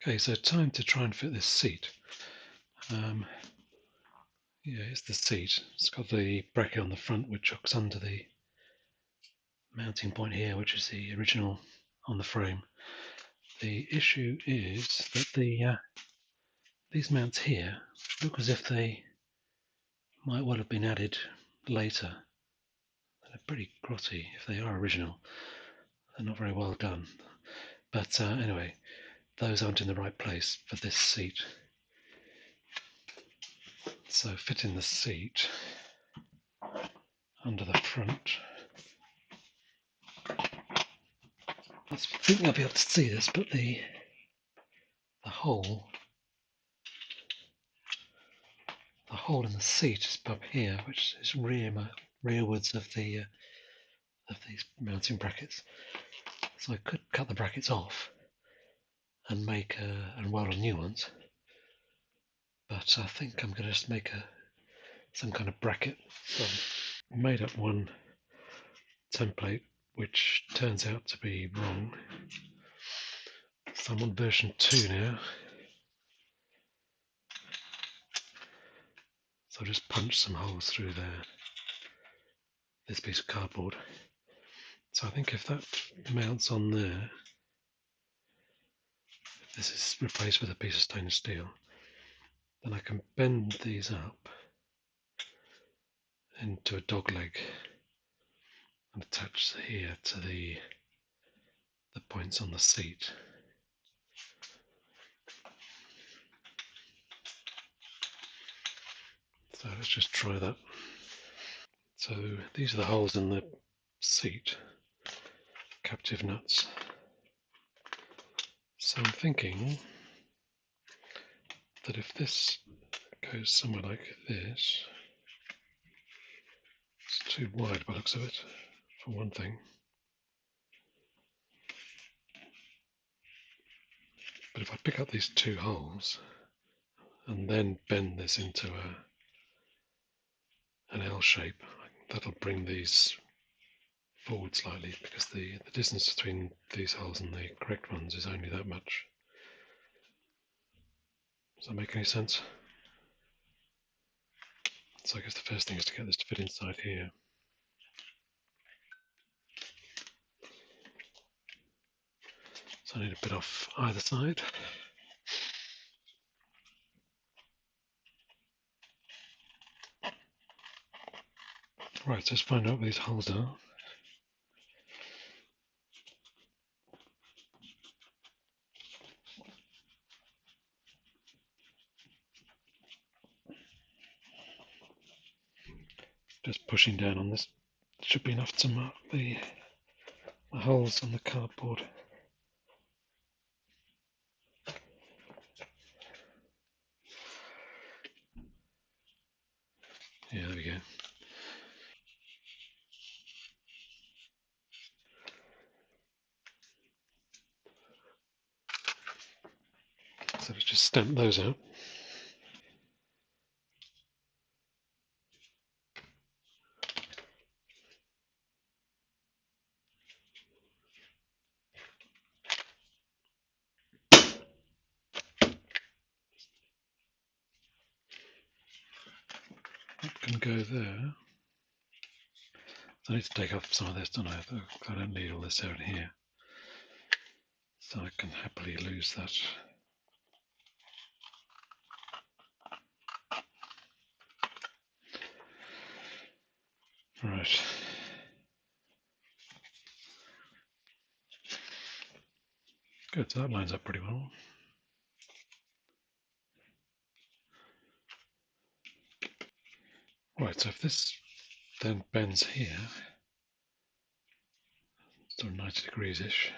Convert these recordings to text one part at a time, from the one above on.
Okay, so time to try and fit this seat. Yeah, here's the seat. It's got the bracket on the front which hooks under the mounting point here, which is the original on the frame. The issue is that these mounts here look as if they might well have been added later. They're pretty grotty if they are original. They're not very well done. But anyway, those aren't in the right place for this seat. So fitting the seat under the front. I think I'll be able to see this, but the hole in the seat is up here, which is rearwards of these mounting brackets. So I could cut the brackets off and make and weld on new ones, but I think I'm going to just make some kind of bracket. So I made up one template which turns out to be wrong. So I'm on version 2 now. So I'll just punch some holes through this piece of cardboard. So I think if that mounts on there, this is replaced with a piece of stainless steel, then I can bend these up into a dog leg and attach here to the points on the seat. So let's just try that. So these are the holes in the seat, captive nuts. So I'm thinking that if this goes somewhere like this, it's too wide by the looks of it, for one thing. But if I pick up these two holes and then bend this into an L shape, that'll bring these forward slightly, because the distance between these holes and the correct ones is only that much. Does that make any sense? So I guess the first thing is to get this to fit inside here. So I need a bit off either side. Right, so let's find out where these holes are. Just pushing down on this should be enough to mark the holes on the cardboard. Yeah, there we go. So let's just stamp those out. That can go there. So I need to take off some of this, don't I? I don't need all this out here. So I can happily lose that. Right. Good, so that lines up pretty well. Right, so if this then bends here, sort of 90 degrees-ish,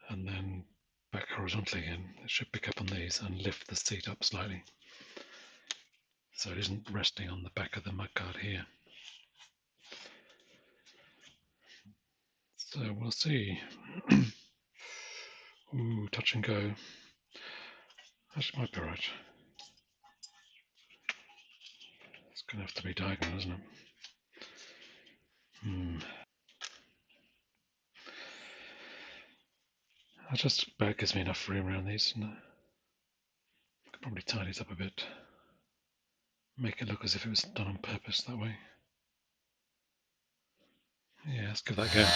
and then back horizontally again, it should pick up on these and lift the seat up slightly. So it isn't resting on the back of the mudguard here. So we'll see. Ooh, touch and go. That might be right. It's going to have to be diagonal, isn't it? That just about gives me enough room around these, and I could probably tidy it up a bit. Make it look as if it was done on purpose that way. Yeah, let's give that a go.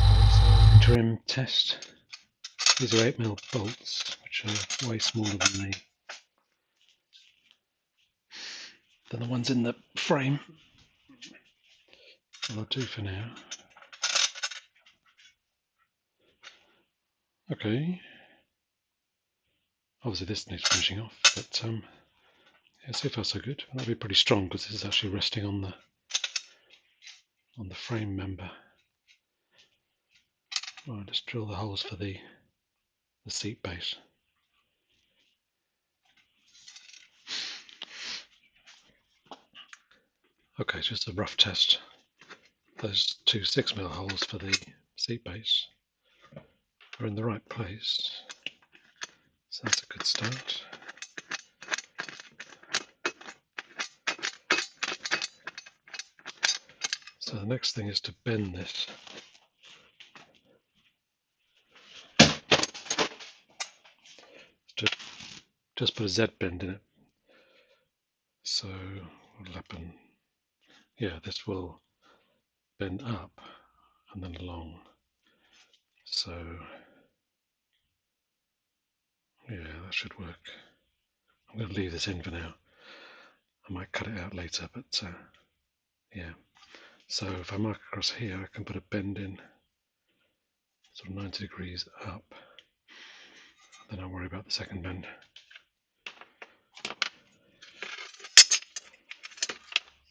Okay, so interim test. These are 8mm bolts, which are way smaller than the ones in the frame. Well, I'll do for now. Okay. Obviously this needs finishing off, but yeah, so far so good. That'll be pretty strong because this is actually resting on the frame member. Right, let's drill the holes for the seat base. Okay, it's just a rough test. Those two 6mm holes for the seat base are in the right place, so that's a good start. So the next thing is to bend this. Just put a Z bend in it. So what'll happen? Yeah, this will bend up and then along. So yeah, that should work. I'm going to leave this in for now. I might cut it out later, but yeah. So if I mark across here, I can put a bend in, sort of 90 degrees up. Then I'll worry about the second bend.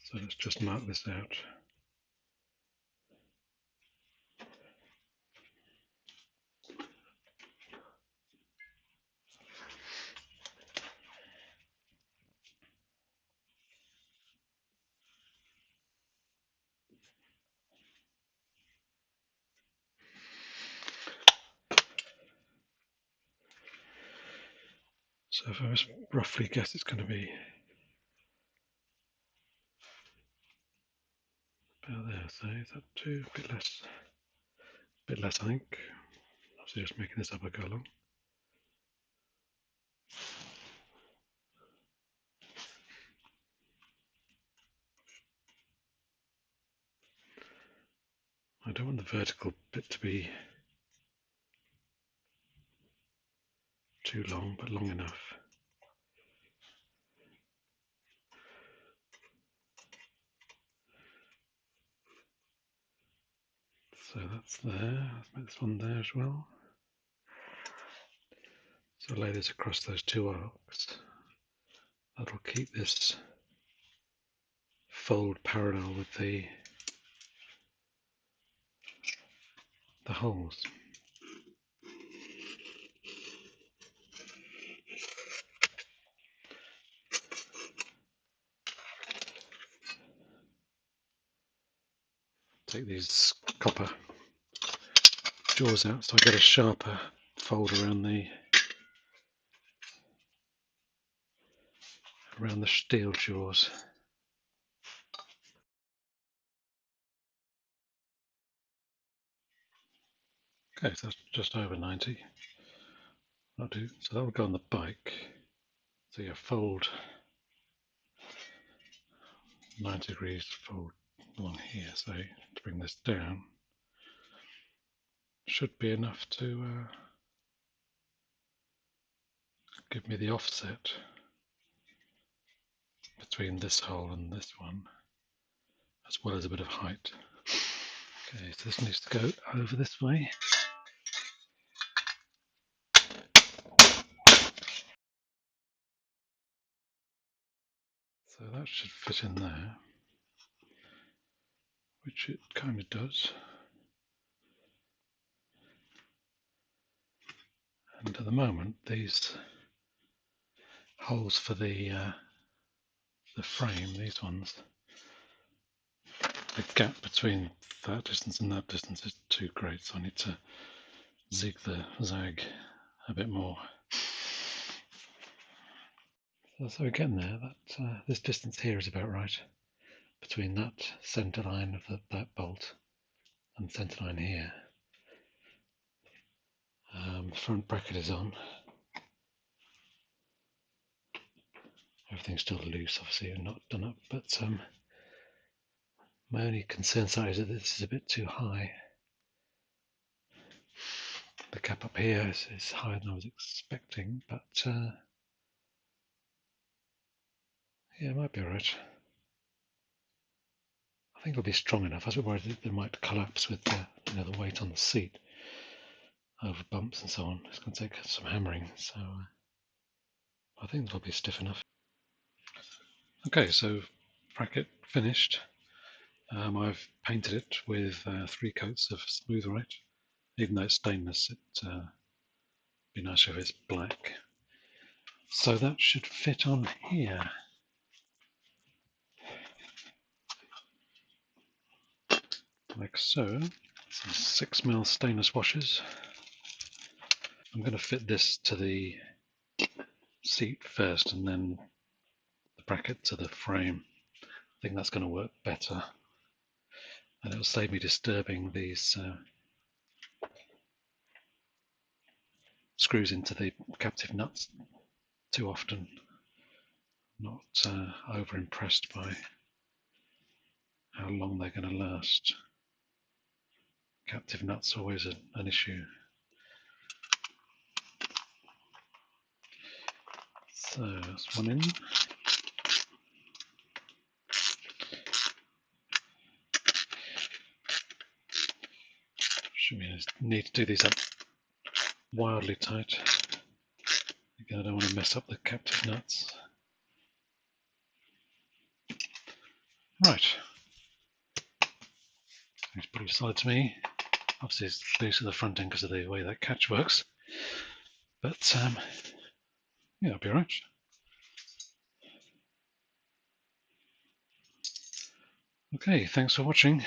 So let's just mark this out. So if I just roughly guess, it's going to be about there. So is that too? A bit less, I think. So just making this up as I go along. I don't want the vertical bit to be too long, but long enough. So that's there. Let's make this one there as well. So lay this across those two arcs. That'll keep this fold parallel with the holes. Take these copper jaws out so I get a sharper fold around the steel jaws. Okay, so that's just over 90. That'll do. So that will go on the bike. So you fold 90 degrees, fold along here. So to bring this down should be enough to give me the offset between this hole and this one, as well as a bit of height. Okay, so this needs to go over this way. So that should fit in there, which it kind of does. And at the moment, these holes for the frame, these ones, the gap between that distance and that distance is too great, so I need to zag a bit more. So we're getting there. This distance here is about right between that centre line of that bolt and the centre line here. The front bracket is on. Everything's still loose, obviously, and not done up, but my only concern side is that this is a bit too high. The cap up here is higher than I was expecting, but yeah, it might be alright. I think it'll be strong enough. I was worried that it might collapse with the weight on the seat over bumps and so on. It's going to take some hammering, so I think it'll be stiff enough. Okay, so bracket finished. I've painted it with 3 coats of smooth white. Even though it's stainless, it'd be nicer if it's black. So that should fit on here. Like so. Some 6mm stainless washers. I'm going to fit this to the seat first and then the bracket to the frame. I think that's going to work better, and it'll save me disturbing these screws into the captive nuts too often. Not over impressed by how long they're going to last. Captive nuts are always an issue. So that's one in. Should need to do these up wildly tight. Again, I don't want to mess up the captive nuts. Right. It's pretty solid to me. Obviously it's loose at the front end because of the way that catch works. But yeah, it'll be alright. Okay, thanks for watching.